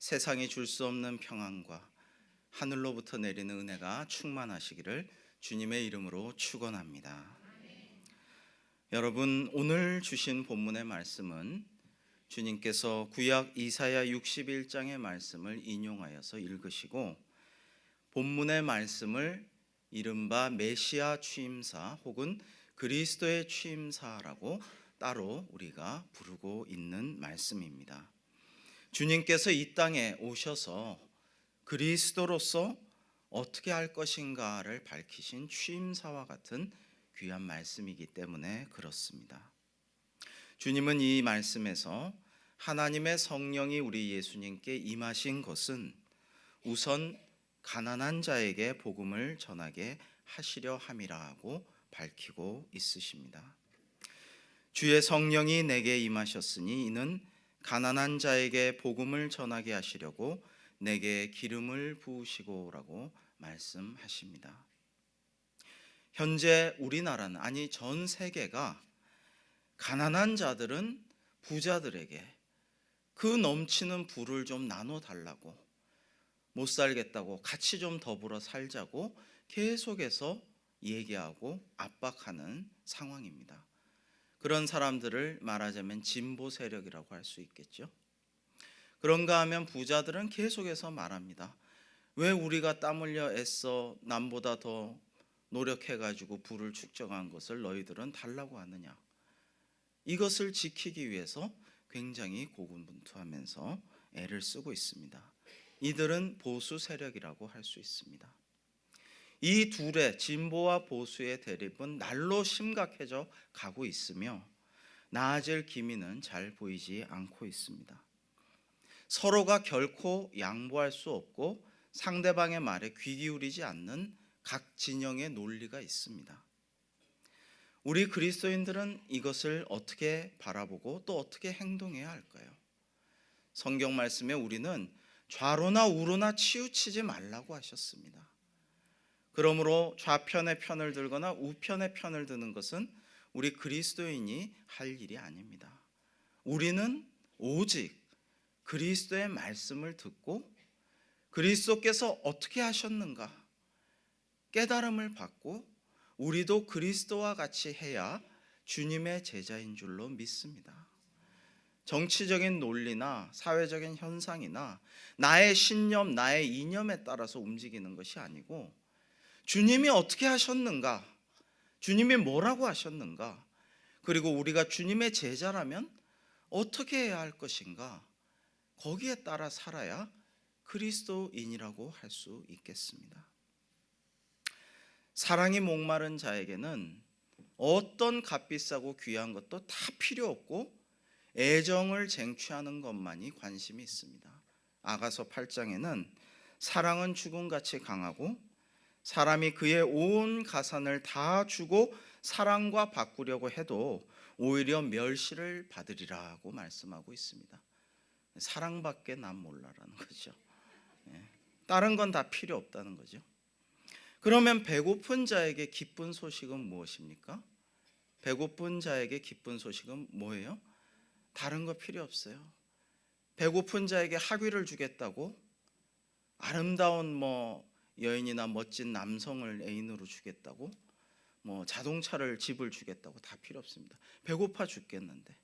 세상이 줄 수 없는 평안과 하늘로부터 내리는 은혜가 충만하시기를 주님의 이름으로 축원합니다. 여러분, 오늘 주신 본문의 말씀은 주님께서 구약 이사야 61장의 말씀을 인용하여서 읽으시고 본문의 말씀을 이른바 메시아 취임사 혹은 그리스도의 취임사라고 따로 우리가 부르고 있는 말씀입니다. 주님께서 이 땅에 오셔서 그리스도로서 어떻게 할 것인가를 밝히신 취임사와 같은 귀한 말씀이기 때문에 그렇습니다. 주님은 이 말씀에서 하나님의 성령이 우리 예수님께 임하신 것은 우선 가난한 자에게 복음을 전하게 하시려 함이라고 밝히고 있으십니다. 주의 성령이 내게 임하셨으니 이는 가난한 자에게 복음을 전하게 하시려고 내게 기름을 부으시고라고 말씀하십니다. 현재 우리나라는, 아니 전 세계가 가난한 자들은 부자들에게 그 넘치는 부를 좀 나눠달라고, 못 살겠다고, 같이 좀 더불어 살자고 계속해서 얘기하고 압박하는 상황입니다. 그런 사람들을 말하자면 진보 세력이라고 할 수 있겠죠. 그런가 하면 부자들은 계속해서 말합니다. 왜 우리가 땀 흘려 애써 남보다 더 노력해가지고 부를 축적한 것을 너희들은 달라고 하느냐. 이것을 지키기 위해서 굉장히 고군분투하면서 애를 쓰고 있습니다. 이들은 보수 세력이라고 할 수 있습니다. 이 둘의 진보와 보수의 대립은 날로 심각해져 가고 있으며 나아질 기미는 잘 보이지 않고 있습니다. 서로가 결코 양보할 수 없고 상대방의 말에 귀 기울이지 않는 각 진영의 논리가 있습니다. 우리 그리스도인들은 이것을 어떻게 바라보고 또 어떻게 행동해야 할까요? 성경 말씀에 우리는 좌로나 우로나 치우치지 말라고 하셨습니다. 그러므로 좌편의 편을 들거나 우편의 편을 드는 것은 우리 그리스도인이 할 일이 아닙니다. 우리는 오직 그리스도의 말씀을 듣고 그리스도께서 어떻게 하셨는가 깨달음을 받고 우리도 그리스도와 같이 해야 주님의 제자인 줄로 믿습니다. 정치적인 논리나 사회적인 현상이나 나의 신념, 나의 이념에 따라서 움직이는 것이 아니고 주님이 어떻게 하셨는가, 주님이 뭐라고 하셨는가, 그리고 우리가 주님의 제자라면 어떻게 해야 할 것인가, 거기에 따라 살아야 그리스도인이라고 할 수 있겠습니다. 사랑이 목마른 자에게는 어떤 값비싸고 귀한 것도 다 필요 없고 애정을 쟁취하는 것만이 관심이 있습니다. 아가서 8장에는 사랑은 죽음같이 강하고 사람이 그의 온 가산을 다 주고 사랑과 바꾸려고 해도 오히려 멸시를 받으리라고 말씀하고 있습니다. 사랑밖에 난 몰라라는 거죠. 다른 건 다 필요 없다는 거죠. 그러면 배고픈 자에게 기쁜 소식은 무엇입니까? 배고픈 자에게 기쁜 소식은 뭐예요? 다른 거 필요 없어요. 배고픈 자에게 학위를 주겠다고, 아름다운 여인이나 멋진 남성을 애인으로 주겠다고, 자동차를, 집을 주겠다고 다 필요 없습니다. 배고파 죽겠는데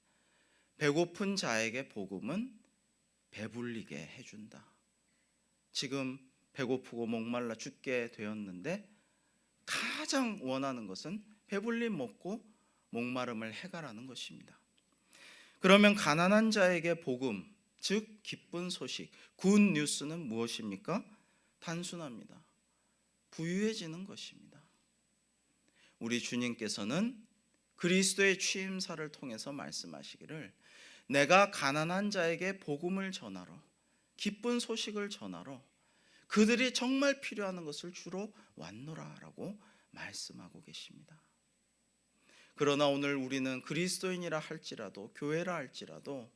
배고픈 자에게 복음은 배불리게 해준다. 지금 배고프고 목말라 죽게 되었는데 가장 원하는 것은 배불리 먹고 목마름을 해가라는 것입니다. 그러면 가난한 자에게 복음, 즉 기쁜 소식, 굿 뉴스는 무엇입니까? 단순합니다. 부유해지는 것입니다. 우리 주님께서는 그리스도의 취임사를 통해서 말씀하시기를 내가 가난한 자에게 복음을 전하러, 기쁜 소식을 전하러 그들이 정말 필요하는 것을 주러 왔노라라고 말씀하고 계십니다. 그러나 오늘 우리는 그리스도인이라 할지라도, 교회라 할지라도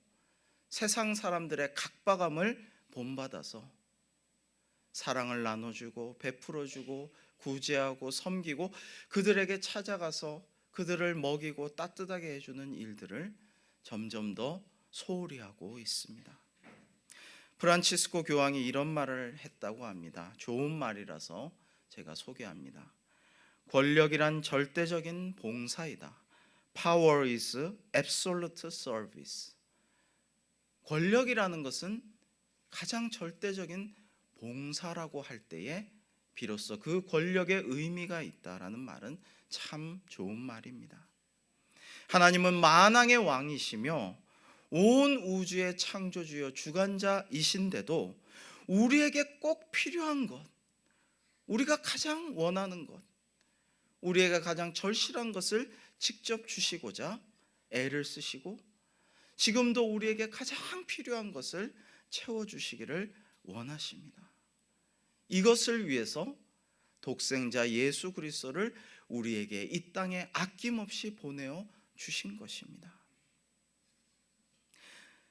세상 사람들의 각박함을 본받아서 사랑을 나눠주고 베풀어주고 구제하고 섬기고 그들에게 찾아가서 그들을 먹이고 따뜻하게 해주는 일들을 점점 더 소홀히 하고 있습니다. 프란치스코 교황이 이런 말을 했다고 합니다. 좋은 말이라서 제가 소개합니다. 권력이란 절대적인 봉사이다. Power is absolute service. 권력이라는 것은 가장 절대적인 봉사라고 할 때에 비로소 그 권력의 의미가 있다라는 말은 참 좋은 말입니다. 하나님은 만왕의 왕이시며 온 우주의 창조주여 주관자이신데도 우리에게 꼭 필요한 것, 우리가 가장 원하는 것, 우리에게 가장 절실한 것을 직접 주시고자 애를 쓰시고 지금도 우리에게 가장 필요한 것을 채워주시기를 원하십니다. 이것을 위해서 독생자 예수 그리스도를 우리에게 이 땅에 아낌없이 보내어 주신 것입니다.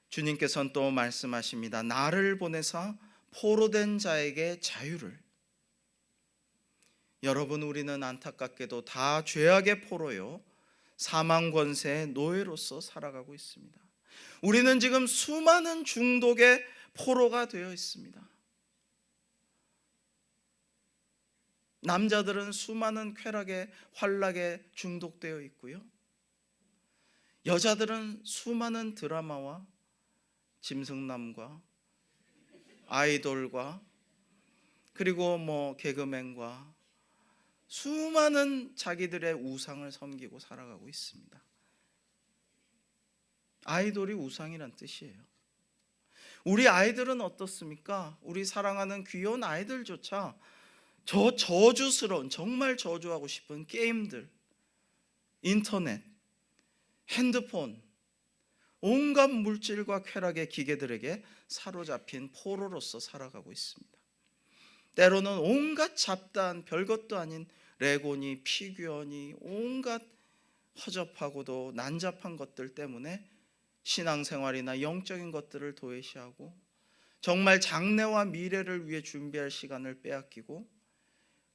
주님께서는 또 말씀하십니다. 나를 보내사 포로된 자에게 자유를. 여러분, 우리는 안타깝게도 다 죄악의 포로요 사망 권세의 노예로서 살아가고 있습니다. 우리는 지금 수많은 중독의 포로가 되어 있습니다. 남자들은 수많은 쾌락에 환락에 중독되어 있고요. 여자들은 수많은 드라마와 짐승남과 아이돌과 그리고 개그맨과 수많은 자기들의 우상을 섬기고 살아가고 있습니다. 아이돌이 우상이란 뜻이에요. 우리 아이들은 어떻습니까? 우리 사랑하는 귀여운 아이들조차 저 저주스러운, 정말 저주하고 싶은 게임들, 인터넷, 핸드폰, 온갖 물질과 쾌락의 기계들에게 사로잡힌 포로로서 살아가고 있습니다. 때로는 온갖 잡다한 별것도 아닌 레고니 피규어니 온갖 허접하고도 난잡한 것들 때문에 신앙생활이나 영적인 것들을 도외시하고 정말 장래와 미래를 위해 준비할 시간을 빼앗기고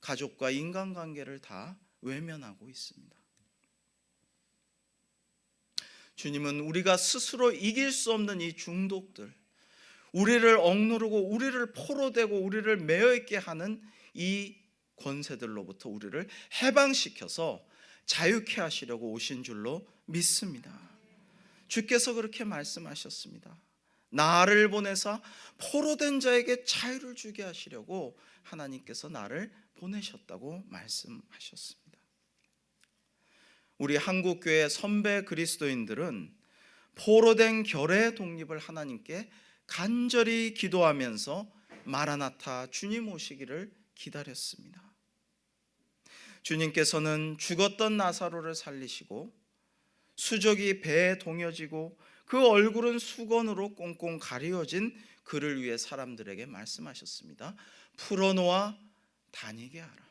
가족과 인간관계를 다 외면하고 있습니다. 주님은 우리가 스스로 이길 수 없는 이 중독들, 우리를 억누르고 우리를 포로되고 우리를 매여있게 하는 이 권세들로부터 우리를 해방시켜서 자유케 하시려고 오신 줄로 믿습니다. 주께서 그렇게 말씀하셨습니다. 나를 보내사 포로된 자에게 자유를 주게 하시려고 하나님께서 나를 보내셨다고 말씀하셨습니다. 우리 한국교회 선배 그리스도인들은 포로된 결의 독립을 하나님께 간절히 기도하면서 마라나타 주님 오시기를 기다렸습니다. 주님께서는 죽었던 나사로를 살리시고 수족이 배에 동여지고 그 얼굴은 수건으로 꽁꽁 가리워진 그를 위해 사람들에게 말씀하셨습니다. 풀어놓아 다니게 하라.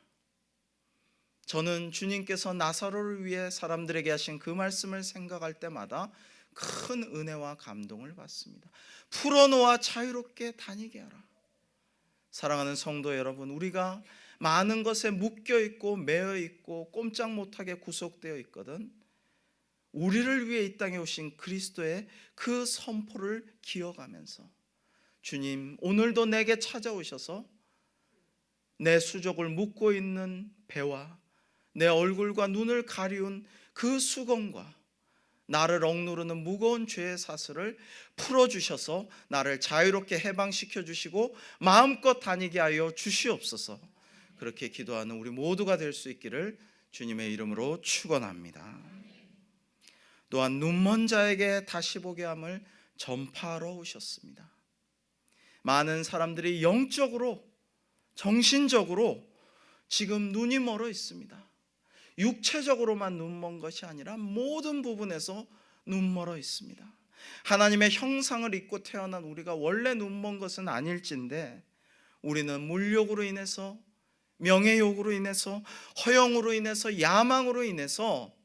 저는 주님께서 나사로를 위해 사람들에게 하신 그 말씀을 생각할 때마다 큰 은혜와 감동을 받습니다. 풀어놓아 자유롭게 다니게 하라. 사랑하는 성도 여러분, 우리가 많은 것에 묶여 있고 매여 있고 꼼짝 못하게 구속되어 있거든. 우리를 위해 이 땅에 오신 그리스도의 그 선포를 기억하면서 주님, 오늘도 내게 찾아오셔서 내 수족을 묶고 있는 배와 내 얼굴과 눈을 가리운 그 수건과 나를 억누르는 무거운 죄의 사슬을 풀어주셔서 나를 자유롭게 해방시켜 주시고 마음껏 다니게 하여 주시옵소서. 그렇게 기도하는 우리 모두가 될 수 있기를 주님의 이름으로 축원합니다. 또한 눈먼 자에게 다시 보게 함을 전파하러 오셨습니다. 많은 사람들이 영적으로 정신적으로 지금 눈이 멀어 있습니다. 육체적으로만 눈먼 것이 아니라 모든 부분에서 눈멀어 있습니다. 하나님의 형상을 입고 태어난 우리가 원래 눈먼 것은 아닐진데 우리는 물욕으로 인해서, 명예욕으로 인해서, 허영으로 인해서, 야망으로 인해서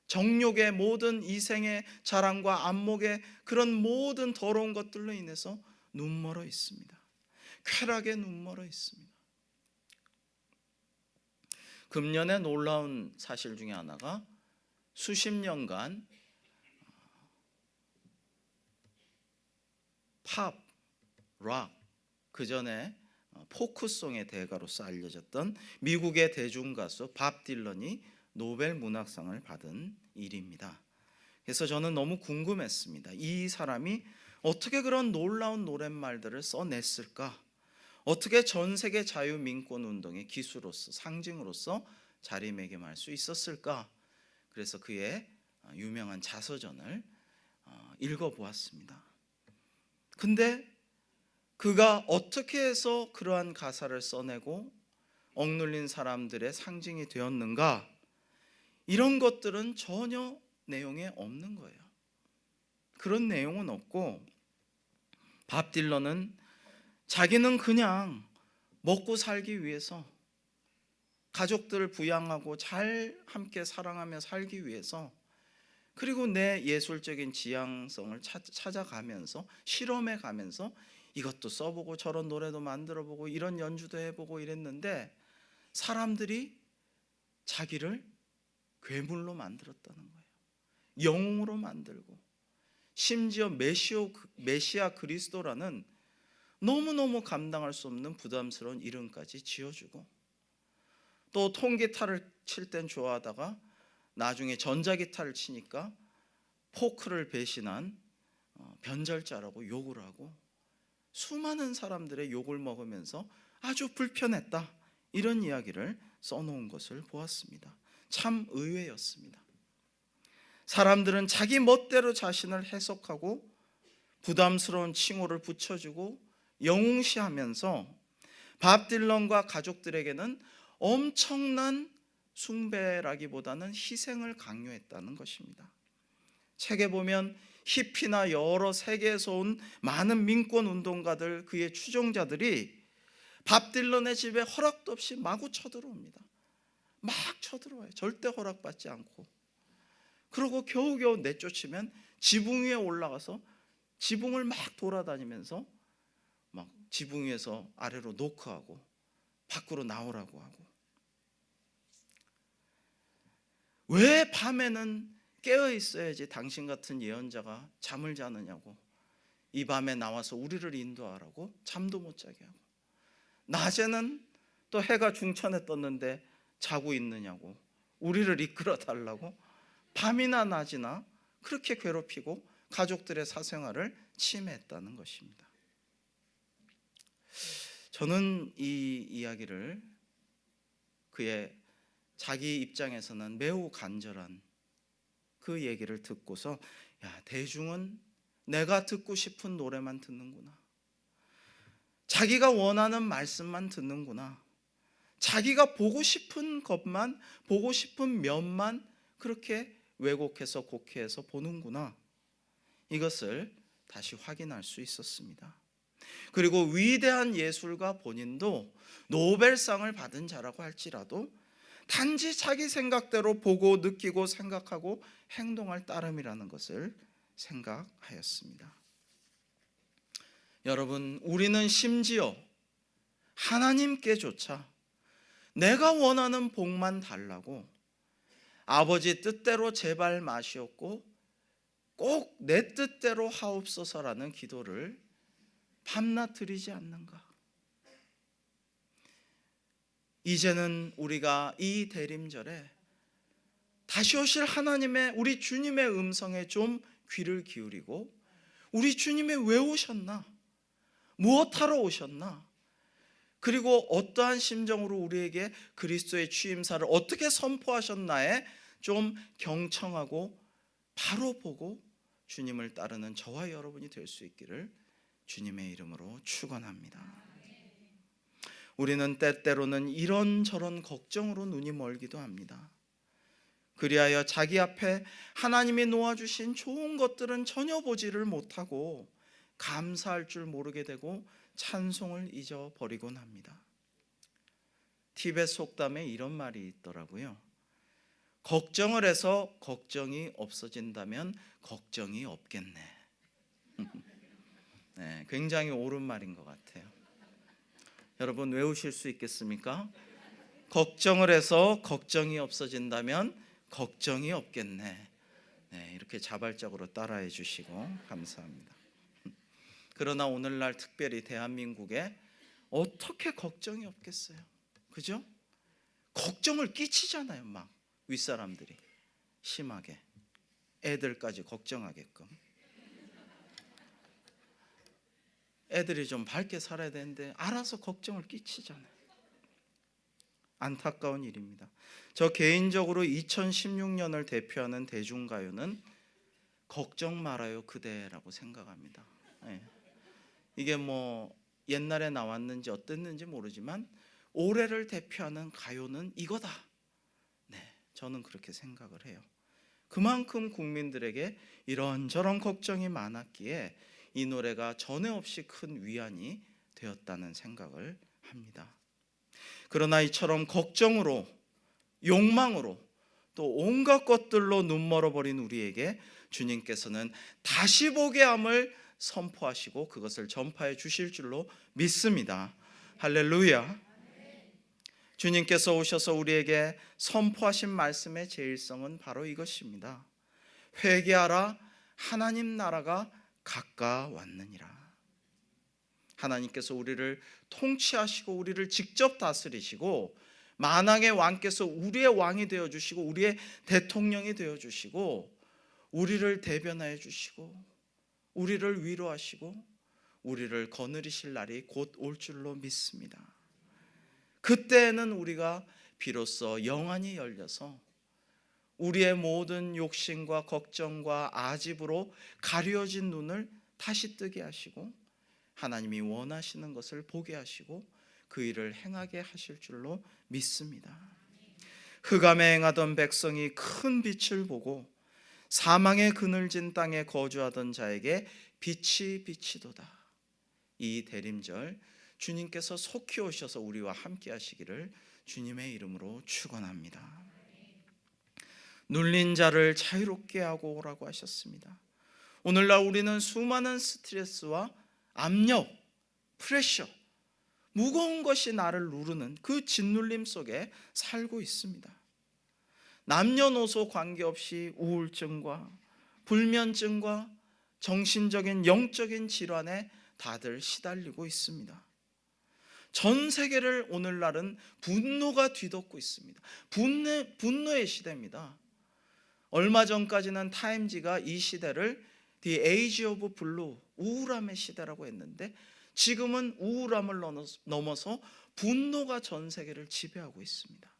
정욕의 모든 이생의 자랑과 안목의 그런 모든 더러운 것들로 인해서 눈멀어 있습니다. 쾌락에 눈멀어 있습니다. 금년에 놀라운 사실 중에 하나가 수십 년간 팝, 락, 그 전에 포크송의 대가로서 알려졌던 미국의 대중가수 밥 딜런이 노벨 문학상을 받은 일입니다. 그래서 저는 너무 궁금했습니다. 이 사람이 어떻게 그런 놀라운 노랫말들을 써냈을까? 어떻게 전 세계 자유민권 운동의 기수로서, 상징으로서 자리매김할 수 있었을까? 그래서 그의 유명한 자서전을 읽어보았습니다. 근데 그가 어떻게 해서 그러한 가사를 써내고 억눌린 사람들의 상징이 되었는가? 이런 것들은 전혀 내용에 없는 거예요. 그런 내용은 없고, 밥 딜런은 자기는 그냥 먹고 살기 위해서, 가족들을 부양하고 잘 함께 사랑하며 살기 위해서, 그리고 내 예술적인 지향성을 찾아가면서 실험해 가면서 이것도 써보고 저런 노래도 만들어보고 이런 연주도 해보고 이랬는데, 사람들이 자기를 괴물로 만들었다는 거예요. 영웅으로 만들고, 심지어 메시아 그리스도라는 너무너무 감당할 수 없는 부담스러운 이름까지 지어주고, 또 통기타를 칠 땐 좋아하다가 나중에 전자기타를 치니까 포크를 배신한 변절자라고 욕을 하고, 수많은 사람들의 욕을 먹으면서 아주 불편했다, 이런 이야기를 써놓은 것을 보았습니다. 참 의외였습니다. 사람들은 자기 멋대로 자신을 해석하고 부담스러운 칭호를 붙여주고 영웅시하면서 밥 딜런과 가족들에게는 엄청난 숭배라기보다는 희생을 강요했다는 것입니다. 책에 보면 히피나 여러 세계에서 온 많은 민권 운동가들, 그의 추종자들이 밥 딜런의 집에 허락도 없이 마구 쳐들어옵니다. 막 쳐들어와요. 절대 허락받지 않고. 그러고 겨우겨우 내쫓으면 지붕 위에 올라가서 지붕을 막 돌아다니면서 막 지붕 위에서 아래로 노크하고 밖으로 나오라고 하고. 왜 밤에는 깨어 있어야지 당신 같은 예언자가 잠을 자느냐고, 이 밤에 나와서 우리를 인도하라고 잠도 못 자게 하고, 낮에는 또 해가 중천에 떴는데 자고 있느냐고, 우리를 이끌어 달라고 밤이나 낮이나 그렇게 괴롭히고 가족들의 사생활을 침해했다는 것입니다. 저는 이 이야기를, 그의 자기 입장에서는 매우 간절한 그 얘기를 듣고서, 야, 대중은 내가 듣고 싶은 노래만 듣는구나, 자기가 원하는 말씀만 듣는구나, 자기가 보고 싶은 것만, 보고 싶은 면만 그렇게 왜곡해서 곡해해서 보는구나, 이것을 다시 확인할 수 있었습니다. 그리고 위대한 예술가 본인도 노벨상을 받은 자라고 할지라도 단지 자기 생각대로 보고 느끼고 생각하고 행동할 따름이라는 것을 생각하였습니다. 여러분, 우리는 심지어 하나님께조차 내가 원하는 복만 달라고, 아버지 뜻대로 제발 마시옵고 꼭 내 뜻대로 하옵소서라는 기도를 밤낮 드리지 않는가? 이제는 우리가 이 대림절에 다시 오실 하나님의, 우리 주님의 음성에 좀 귀를 기울이고, 우리 주님이 왜 오셨나? 무엇하러 오셨나? 그리고 어떠한 심정으로 우리에게 그리스도의 취임사를 어떻게 선포하셨나에 좀 경청하고 바로 보고 주님을 따르는 저와 여러분이 될 수 있기를 주님의 이름으로 축원합니다. 우리는 때때로는 이런저런 걱정으로 눈이 멀기도 합니다. 그리하여 자기 앞에 하나님이 놓아주신 좋은 것들은 전혀 보지를 못하고 감사할 줄 모르게 되고 찬송을 잊어버리곤 합니다. 티베트 속담에 이런 말이 있더라고요. 걱정을 해서 걱정이 없어진다면 걱정이 없겠네. 네, 굉장히 옳은 말인 것 같아요. 여러분, 외우실 수 있겠습니까? 걱정을 해서 걱정이 없어진다면 걱정이 없겠네. 네, 이렇게 자발적으로 따라해 주시고 감사합니다. 그러나 오늘날 특별히 대한민국에 어떻게 걱정이 없겠어요? 그죠? 걱정을 끼치잖아요. 막 윗사람들이 심하게 애들까지 걱정하게끔. 애들이 좀 밝게 살아야 되는데 알아서 걱정을 끼치잖아요. 안타까운 일입니다. 저 개인적으로 2016년을 대표하는 대중가요는 걱정 말아요 그대라고 생각합니다. 네. 이게 뭐 옛날에 나왔는지 어땠는지 모르지만 올해를 대표하는 가요는 이거다. 네, 저는 그렇게 생각을 해요. 그만큼 국민들에게 이런저런 걱정이 많았기에 이 노래가 전에 없이 큰 위안이 되었다는 생각을 합니다. 그러나 이처럼 걱정으로, 욕망으로, 또 온갖 것들로 눈멀어버린 우리에게 주님께서는 다시 보게 함을 선포하시고 그것을 전파해 주실 줄로 믿습니다. 할렐루야. 주님께서 오셔서 우리에게 선포하신 말씀의 제일성은 바로 이것입니다. 회개하라, 하나님 나라가 가까웠느니라. 하나님께서 우리를 통치하시고 우리를 직접 다스리시고 만왕의 왕께서 우리의 왕이 되어주시고 우리의 대통령이 되어주시고 우리를 대변하여 주시고 우리를 위로하시고 우리를 거느리실 날이 곧 올 줄로 믿습니다. 그때에는 우리가 비로소 영안이 열려서 우리의 모든 욕심과 걱정과 아집으로 가려진 눈을 다시 뜨게 하시고 하나님이 원하시는 것을 보게 하시고 그 일을 행하게 하실 줄로 믿습니다. 흑암에 행하던 백성이 큰 빛을 보고 사망의 그늘진 땅에 거주하던 자에게 빛이 비치도다. 이 대림절 주님께서 속히 오셔서 우리와 함께 하시기를 주님의 이름으로 축원합니다. 눌린 자를 자유롭게 하고 오라고 하셨습니다. 오늘날 우리는 수많은 스트레스와 압력, 프레셔, 무거운 것이 나를 누르는 그 짓눌림 속에 살고 있습니다. 남녀노소 관계없이 우울증과 불면증과 정신적인 영적인 질환에 다들 시달리고 있습니다. 전 세계를 오늘날은 분노가 뒤덮고 있습니다. 분노의 시대입니다. 얼마 전까지는 타임지가 이 시대를 The Age of Blue, 우울함의 시대라고 했는데 지금은 우울함을 넘어서 분노가 전 세계를 지배하고 있습니다.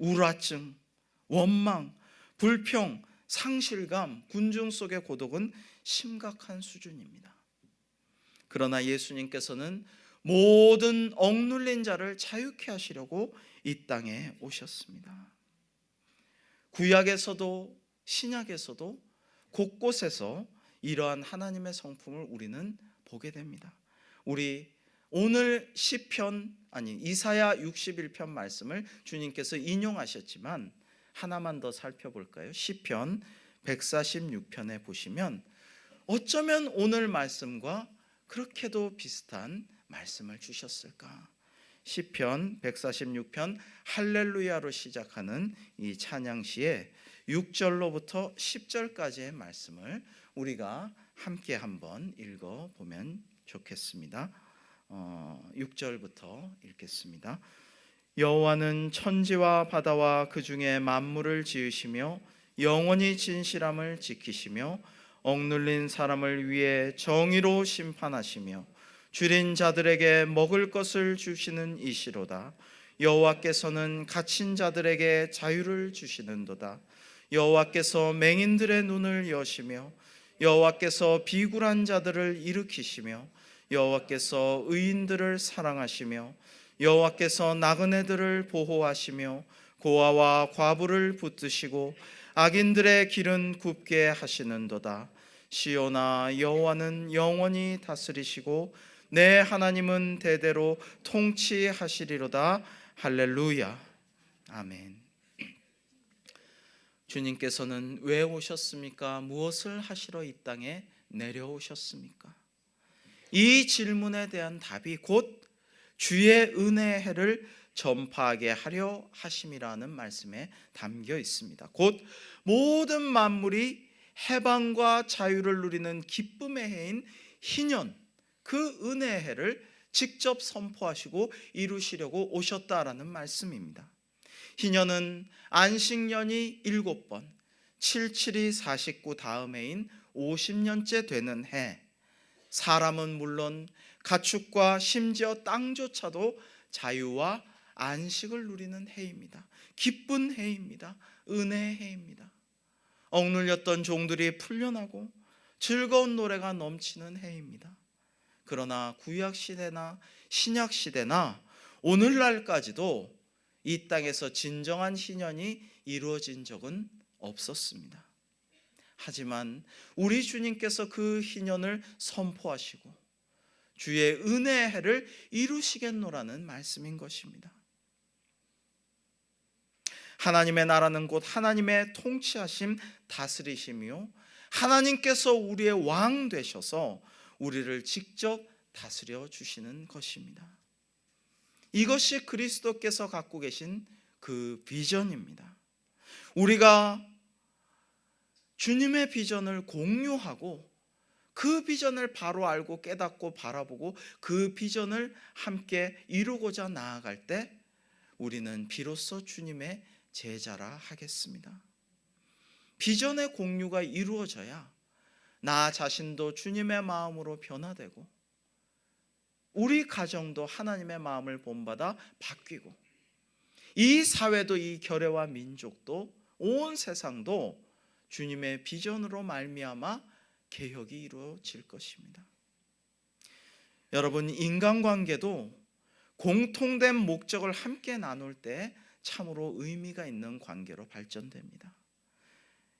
우울증, 원망, 불평, 상실감, 군중 속의 고독은 심각한 수준입니다. 그러나 예수님께서는 모든 억눌린 자를 자유케 하시려고 이 땅에 오셨습니다. 구약에서도 신약에서도 곳곳에서 이러한 하나님의 성품을 우리는 보게 됩니다. 우리 오늘 이사야 61편 말씀을 주님께서 인용하셨지만 하나만 더 살펴볼까요? 시편 146편에 보시면 어쩌면 오늘 말씀과 그렇게도 비슷한 말씀을 주셨을까? 시편 146편 할렐루야로 시작하는 이 찬양시의 6절로부터 10절까지의 말씀을 우리가 함께 한번 읽어보면 좋겠습니다. 6절부터 읽겠습니다. 여호와는 천지와 바다와 그 중에 만물을 지으시며 영원히 진실함을 지키시며 억눌린 사람을 위해 정의로 심판하시며 줄인 자들에게 먹을 것을 주시는 이시로다. 여호와께서는 갇힌 자들에게 자유를 주시는도다. 여호와께서 맹인들의 눈을 여시며 여호와께서 비굴한 자들을 일으키시며 여호와께서 의인들을 사랑하시며 여호와께서 나그네들을 보호하시며 고아와 과부를 붙드시고 악인들의 길은 굽게 하시는도다. 시온아, 여호와는 영원히 다스리시고 내 하나님은 대대로 통치하시리로다. 할렐루야. 아멘. 주님께서는 왜 오셨습니까? 무엇을 하시러 이 땅에 내려오셨습니까? 이 질문에 대한 답이 곧 주의 은혜의 해를 전파하게 하려 하심이라는 말씀에 담겨 있습니다. 곧 모든 만물이 해방과 자유를 누리는 기쁨의 해인 희년, 그 은혜의 해를 직접 선포하시고 이루시려고 오셨다라는 말씀입니다. 희년은 안식년이 7번, 77이 49 다음 해인 50년째 되는 해, 사람은 물론 가축과 심지어 땅조차도 자유와 안식을 누리는 해입니다. 기쁜 해입니다. 은혜의 해입니다. 억눌렸던 종들이 풀려나고 즐거운 노래가 넘치는 해입니다. 그러나 구약시대나 신약시대나 오늘날까지도 이 땅에서 진정한 희년이 이루어진 적은 없었습니다. 하지만 우리 주님께서 그 희년을 선포하시고 주의 은혜의 해를 이루시겠노라는 말씀인 것입니다. 하나님의 나라는 곧 하나님의 통치하심, 다스리심이요, 하나님께서 우리의 왕 되셔서 우리를 직접 다스려 주시는 것입니다. 이것이 그리스도께서 갖고 계신 그 비전입니다. 우리가 주님의 비전을 공유하고 그 비전을 바로 알고 깨닫고 바라보고 그 비전을 함께 이루고자 나아갈 때 우리는 비로소 주님의 제자라 하겠습니다. 비전의 공유가 이루어져야 나 자신도 주님의 마음으로 변화되고 우리 가정도 하나님의 마음을 본받아 바뀌고 이 사회도, 이 결의와 민족도, 온 세상도 주님의 비전으로 말미암아 개혁이 이루어질 것입니다. 여러분, 인간관계도 공통된 목적을 함께 나눌 때 참으로 의미가 있는 관계로 발전됩니다.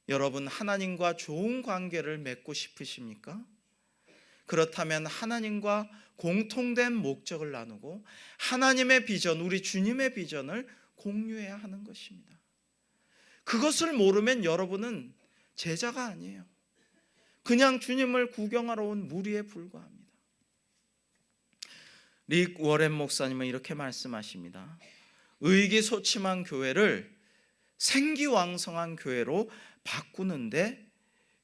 여러분, 하나님과 좋은 관계를 맺고 싶으십니까? 그렇다면 하나님과 공통된 목적을 나누고 하나님의 비전, 우리 주님의 비전을 공유해야 하는 것입니다. 그것을 모르면 여러분은 제자가 아니에요. 그냥 주님을 구경하러 온 무리에 불과합니다. 릭 워렌 목사님은 이렇게 말씀하십니다. 의기소침한 교회를 생기왕성한 교회로 바꾸는데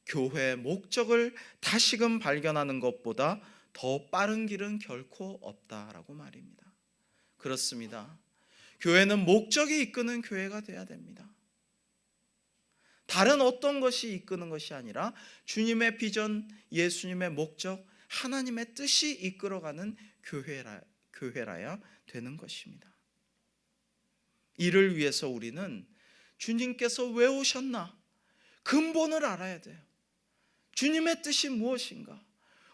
교회의 목적을 다시금 발견하는 것보다 더 빠른 길은 결코 없다라고 말입니다. 그렇습니다. 교회는 목적이 이끄는 교회가 되어야 됩니다. 다른 어떤 것이 이끄는 것이 아니라 주님의 비전, 예수님의 목적, 하나님의 뜻이 이끌어가는 교회라야 되는 것입니다. 이를 위해서 우리는 주님께서 왜 오셨나? 근본을 알아야 돼요. 주님의 뜻이 무엇인가?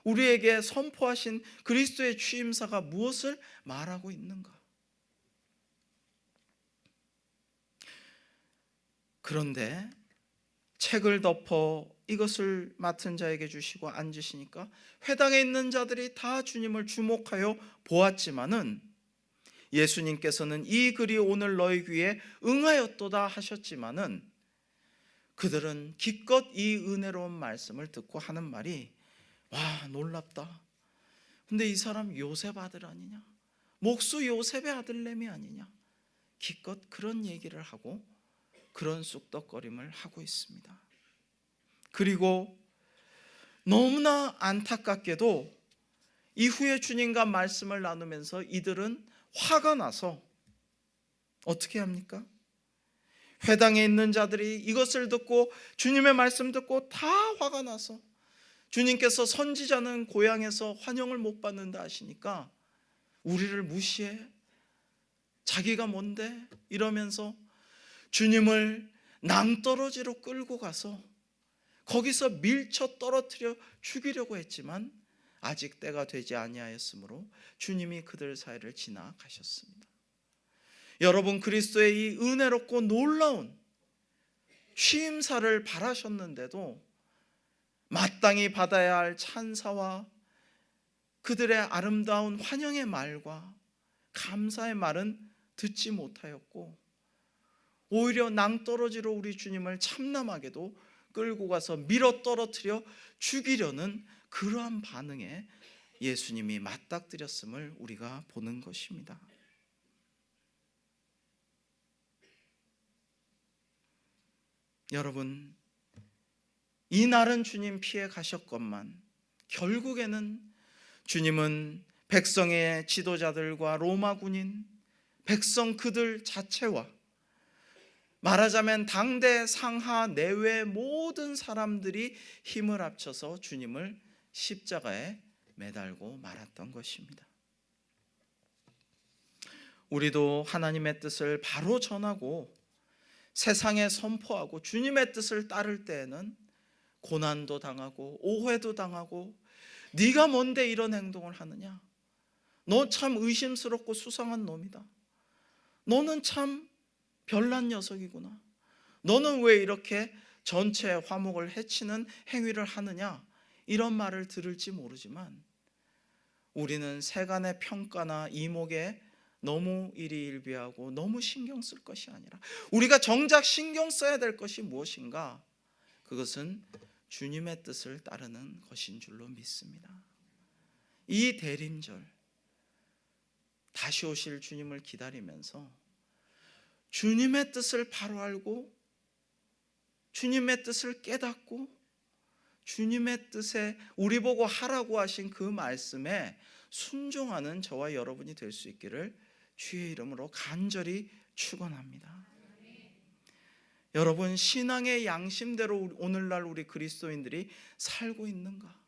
우리에게 선포하신 그리스도의 취임사가 무엇을 말하고 있는가? 그런데 책을 덮어 이것을 맡은 자에게 주시고 앉으시니까 회당에 있는 자들이 다 주님을 주목하여 보았지만은 예수님께서는 이 글이 오늘 너희 귀에 응하였도다 하셨지만은 그들은 기껏 이 은혜로운 말씀을 듣고 하는 말이 와, 놀랍다. 근데 이 사람 요셉 아들 아니냐? 목수 요셉의 아들내미 아니냐? 기껏 그런 얘기를 하고 그런 쑥덕거림을 하고 있습니다. 그리고 너무나 안타깝게도 이후에 주님과 말씀을 나누면서 이들은 화가 나서 어떻게 합니까? 회당에 있는 자들이 이것을 듣고 주님의 말씀 듣고 다 화가 나서 주님께서 선지자는 고향에서 환영을 못 받는다 하시니까 우리를 무시해? 자기가 뭔데? 이러면서 주님을 낭떠러지로 끌고 가서 거기서 밀쳐 떨어뜨려 죽이려고 했지만 아직 때가 되지 아니하였으므로 주님이 그들 사이를 지나가셨습니다. 여러분, 그리스도의 이 은혜롭고 놀라운 취임사를 바라셨는데도 마땅히 받아야 할 찬사와 그들의 아름다운 환영의 말과 감사의 말은 듣지 못하였고 오히려 낭떠러지로 우리 주님을 참남하게도 끌고 가서 밀어 떨어뜨려 죽이려는 그러한 반응에 예수님이 맞닥뜨렸음을 우리가 보는 것입니다. 여러분, 이 날은 주님 피해 가셨건만 결국에는 주님은 백성의 지도자들과 로마 군인, 백성 그들 자체와 말하자면 당대 상하 내외 모든 사람들이 힘을 합쳐서 주님을 십자가에 매달고 말았던 것입니다. 우리도 하나님의 뜻을 바로 전하고 세상에 선포하고 주님의 뜻을 따를 때에는 고난도 당하고 오해도 당하고, 네가 뭔데 이런 행동을 하느냐, 너 참 의심스럽고 수상한 놈이다, 너는 참 별난 녀석이구나, 너는 왜 이렇게 전체 화목을 해치는 행위를 하느냐, 이런 말을 들을지 모르지만 우리는 세간의 평가나 이목에 너무 일희일비하고 너무 신경 쓸 것이 아니라 우리가 정작 신경 써야 될 것이 무엇인가? 그것은 주님의 뜻을 따르는 것인 줄로 믿습니다. 이 대림절, 다시 오실 주님을 기다리면서 주님의 뜻을 바로 알고 주님의 뜻을 깨닫고 주님의 뜻에 우리 보고 하라고 하신 그 말씀에 순종하는 저와 여러분이 될 수 있기를 주의 이름으로 간절히 축원합니다. 여러분, 신앙의 양심대로 오늘날 우리 그리스도인들이 살고 있는가?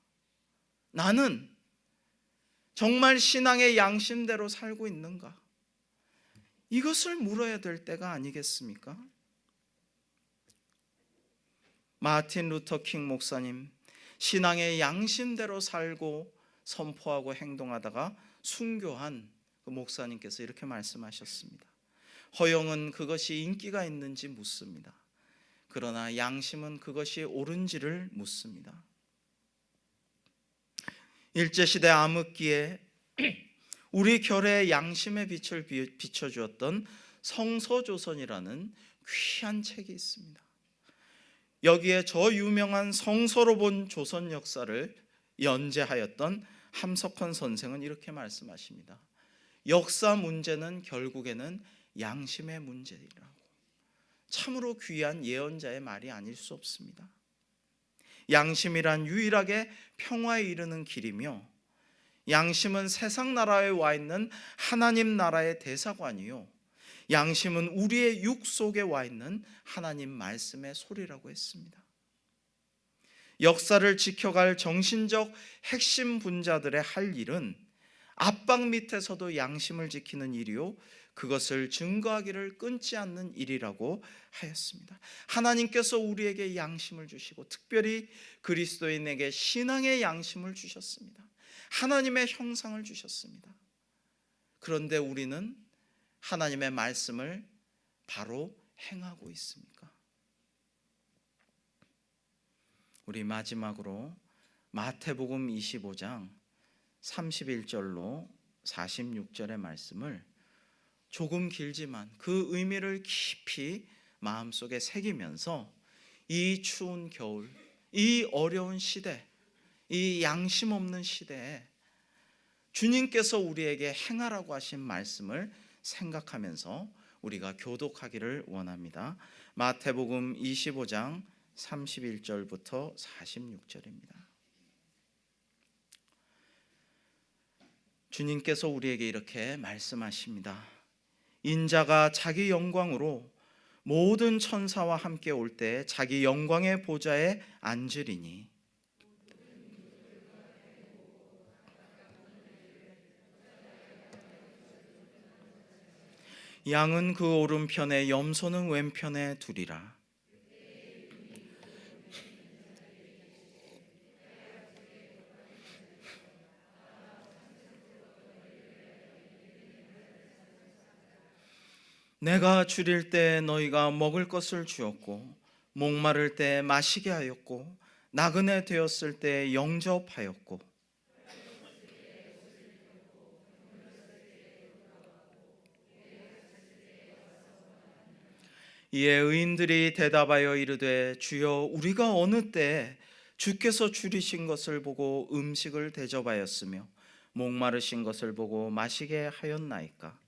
나는 정말 신앙의 양심대로 살고 있는가? 이것을 물어야 될 때가 아니겠습니까? 마틴 루터 킹 목사님, 신앙의 양심대로 살고 선포하고 행동하다가 순교한 그 목사님께서 이렇게 말씀하셨습니다. 허영은 그것이 인기가 있는지 묻습니다. 그러나 양심은 그것이 옳은지를 묻습니다. 일제시대 암흑기에 우리 결의 양심의 빛을 비춰주었던 성서조선이라는 귀한 책이 있습니다. 여기에 저 유명한 성서로 본 조선 역사를 연재하였던 함석헌 선생은 이렇게 말씀하십니다. 역사 문제는 결국에는 양심의 문제이라고. 참으로 귀한 예언자의 말이 아닐 수 없습니다. 양심이란 유일하게 평화에 이르는 길이며, 양심은 세상 나라에 와 있는 하나님 나라의 대사관이요, 양심은 우리의 육 속에 와 있는 하나님 말씀의 소리라고 했습니다. 역사를 지켜갈 정신적 핵심 분자들의 할 일은 압박 밑에서도 양심을 지키는 일이요, 그것을 증거하기를 끊지 않는 일이라고 하였습니다. 하나님께서 우리에게 양심을 주시고 특별히 그리스도인에게 신앙의 양심을 주셨습니다. 하나님의 형상을 주셨습니다. 그런데 우리는 하나님의 말씀을 바로 행하고 있습니까? 우리 마지막으로 마태복음 25장 31절로 46절의 말씀을 조금 길지만 그 의미를 깊이 마음속에 새기면서 이 추운 겨울, 이 어려운 시대, 이 양심 없는 시대에 주님께서 우리에게 행하라고 하신 말씀을 생각하면서 우리가 교독하기를 원합니다. 마태복음 25장 31절부터 46절입니다. 주님께서 우리에게 이렇게 말씀하십니다. 인자가 자기 영광으로 모든 천사와 함께 올 때 자기 영광의 보좌에 앉으리니 양은 그 오른편에 염소는 왼편에 두리라. 내가 줄일 때 너희가 먹을 것을 주었고 목마를 때 마시게 하였고 나그네 되었을 때 영접하였고 이에 의인들이 대답하여 이르되 주여 우리가 어느 때 주께서 줄이신 것을 보고 음식을 대접하였으며 목마르신 것을 보고 마시게 하였나이까.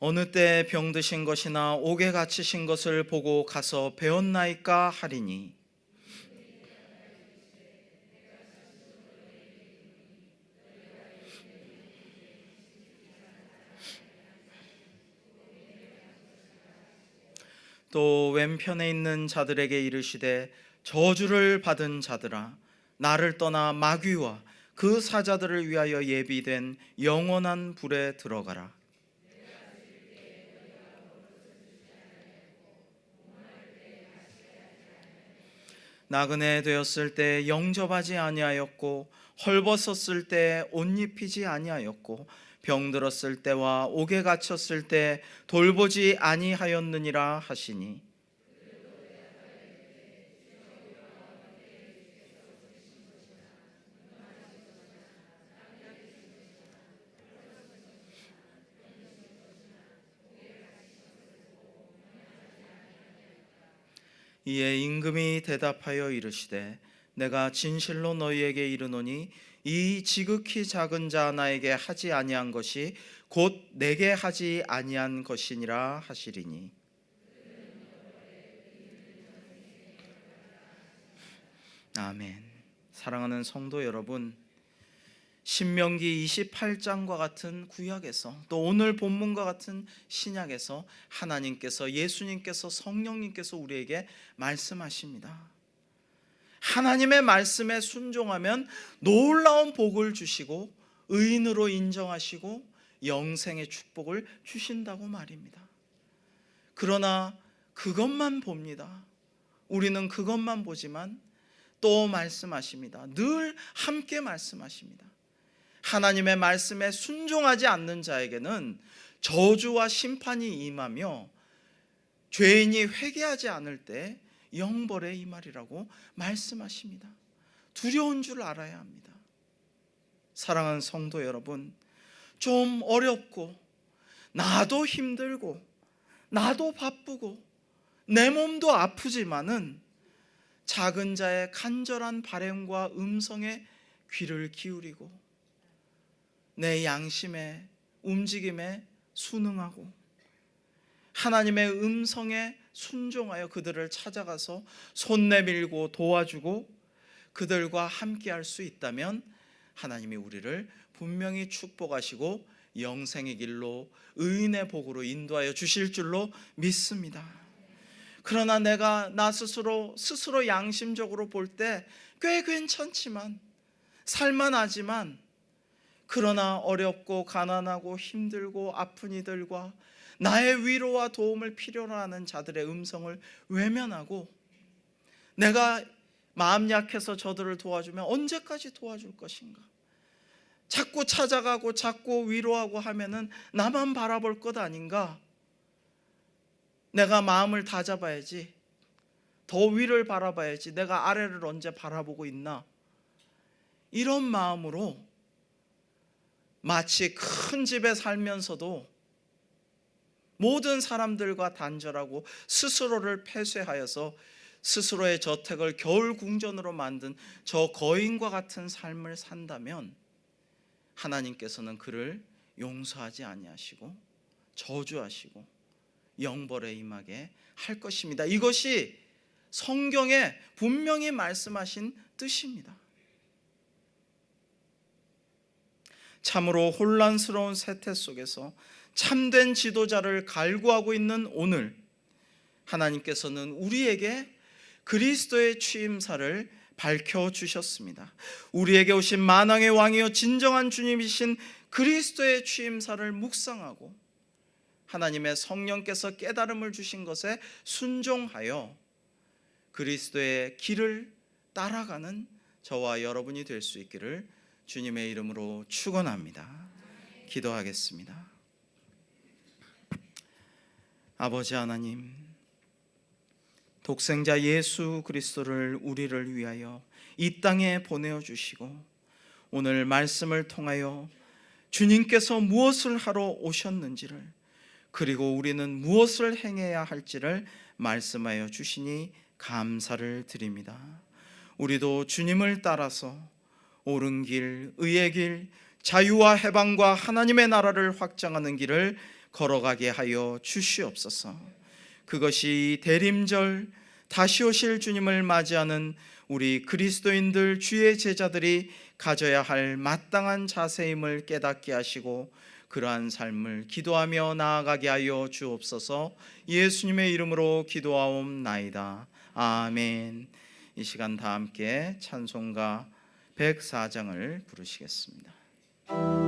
어느 때 병드신 것이나 옥에 갇히신 것을 보고 가서 배웠나이까 하리니 또 왼편에 있는 자들에게 이르시되 저주를 받은 자들아 나를 떠나 마귀와 그 사자들을 위하여 예비된 영원한 불에 들어가라. 나그네 되었을 때 영접하지 아니하였고 헐벗었을 때 옷 입히지 아니하였고 병들었을 때와 옥에 갇혔을 때 돌보지 아니하였느니라 하시니 이에 임금이 대답하여 이르시되 내가 진실로 너희에게 이르노니 이 지극히 작은 자 하나에게 하지 아니한 것이 곧 내게 하지 아니한 것이니라 하시리니 아멘. 사랑하는 성도 여러분, 신명기 28장과 같은 구약에서 또 오늘 본문과 같은 신약에서 하나님께서 예수님께서 성령님께서 우리에게 말씀하십니다. 하나님의 말씀에 순종하면 놀라운 복을 주시고 의인으로 인정하시고 영생의 축복을 주신다고 말입니다. 그러나 그것만 봅니다. 우리는 그것만 보지만 또 말씀하십니다. 늘 함께 말씀하십니다. 하나님의 말씀에 순종하지 않는 자에게는 저주와 심판이 임하며 죄인이 회개하지 않을 때 영벌에 임하리라고 말씀하십니다. 두려운 줄 알아야 합니다. 사랑하는 성도 여러분, 좀 어렵고 나도 힘들고 나도 바쁘고 내 몸도 아프지만은 작은 자의 간절한 바램과 음성에 귀를 기울이고 내 양심의 움직임에 순응하고 하나님의 음성에 순종하여 그들을 찾아가서 손 내밀고 도와주고 그들과 함께할 수 있다면 하나님이 우리를 분명히 축복하시고 영생의 길로 의인의 복으로 인도하여 주실 줄로 믿습니다. 그러나 내가 나 스스로 양심적으로 볼 때 꽤 괜찮지만 살만하지만 그러나 어렵고 가난하고 힘들고 아픈 이들과 나의 위로와 도움을 필요로 하는 자들의 음성을 외면하고 내가 마음 약해서 저들을 도와주면 언제까지 도와줄 것인가? 자꾸 찾아가고 자꾸 위로하고 하면은 나만 바라볼 것 아닌가? 내가 마음을 다잡아야지. 더 위를 바라봐야지. 내가 아래를 언제 바라보고 있나? 이런 마음으로 마치 큰 집에 살면서도 모든 사람들과 단절하고 스스로를 폐쇄하여서 스스로의 저택을 겨울 궁전으로 만든 저 거인과 같은 삶을 산다면 하나님께서는 그를 용서하지 아니하시고 저주하시고 영벌에 임하게 할 것입니다. 이것이 성경에 분명히 말씀하신 뜻입니다. 참으로 혼란스러운 세태 속에서 참된 지도자를 갈구하고 있는 오늘 하나님께서는 우리에게 그리스도의 취임사를 밝혀주셨습니다. 우리에게 오신 만왕의 왕이요 진정한 주님이신 그리스도의 취임사를 묵상하고 하나님의 성령께서 깨달음을 주신 것에 순종하여 그리스도의 길을 따라가는 저와 여러분이 될 수 있기를 주님의 이름으로 축원합니다. 기도하겠습니다. 아버지 하나님, 독생자 예수 그리스도를 우리를 위하여 이 땅에 보내어 주시고 오늘 말씀을 통하여 주님께서 무엇을 하러 오셨는지를 그리고 우리는 무엇을 행해야 할지를 말씀하여 주시니 감사를 드립니다. 우리도 주님을 따라서 옳은 길, 의의 길, 자유와 해방과 하나님의 나라를 확장하는 길을 걸어가게 하여 주시옵소서. 그것이 대림절 다시 오실 주님을 맞이하는 우리 그리스도인들 주의 제자들이 가져야 할 마땅한 자세임을 깨닫게 하시고 그러한 삶을 기도하며 나아가게 하여 주옵소서. 예수님의 이름으로 기도하옵나이다. 아멘. 이 시간 다 함께 찬송가 104장을 부르시겠습니다.